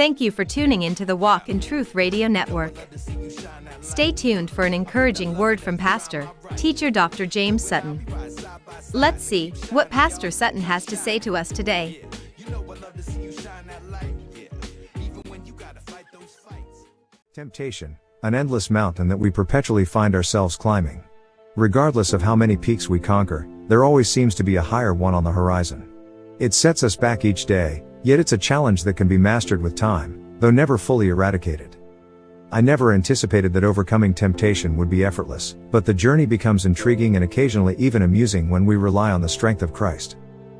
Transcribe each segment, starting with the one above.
Thank you for tuning into the Walk in Truth Radio Network. Stay tuned for an encouraging word from Pastor, Teacher Dr. James Sutton. Let's see what Pastor Sutton has to say to us today. Temptation, an endless mountain that we perpetually find ourselves climbing. Regardless of how many peaks we conquer, there always seems to be a higher one on the horizon. It sets us back each day, yet it's a challenge that can be mastered with time, though never fully eradicated. I never anticipated that overcoming temptation would be effortless, but the journey becomes intriguing and occasionally even amusing when we rely on the strength of Christ.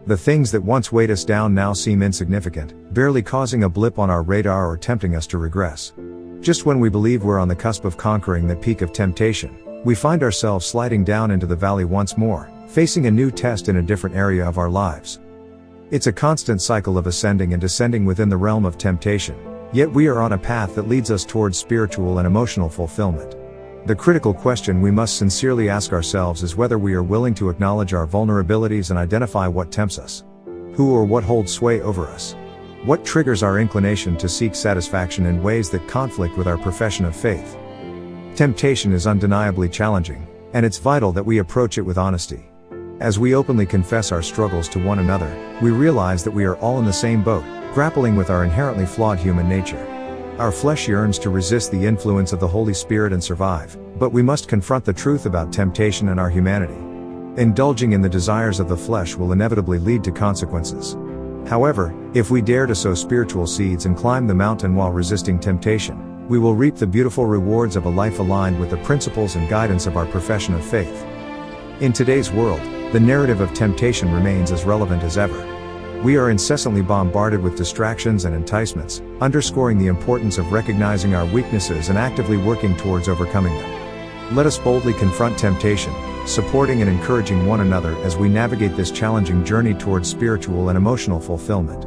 The things that once weighed us down now seem insignificant, barely causing a blip on our radar or tempting us to regress. Just when we believe we're on the cusp of conquering the peak of temptation, we find ourselves sliding down into the valley once more, facing a new test in a different area of our lives. It's a constant cycle of ascending and descending within the realm of temptation, yet we are on a path that leads us towards spiritual and emotional fulfillment. The critical question we must sincerely ask ourselves is whether we are willing to acknowledge our vulnerabilities and identify what tempts us. Who or what holds sway over us? What triggers our inclination to seek satisfaction in ways that conflict with our profession of faith? Temptation is undeniably challenging, and it's vital that we approach it with honesty. As we openly confess our struggles to one another, we realize that we are all in the same boat, grappling with our inherently flawed human nature. Our flesh yearns to resist the influence of the Holy Spirit and survive, but we must confront the truth about temptation and our humanity. Indulging in the desires of the flesh will inevitably lead to consequences. However, if we dare to sow spiritual seeds and climb the mountain while resisting temptation, we will reap the beautiful rewards of a life aligned with the principles and guidance of our profession of faith. In today's world, the narrative of temptation remains as relevant as ever. We are incessantly bombarded with distractions and enticements, underscoring the importance of recognizing our weaknesses and actively working towards overcoming them. Let us boldly confront temptation, supporting and encouraging one another as we navigate this challenging journey towards spiritual and emotional fulfillment.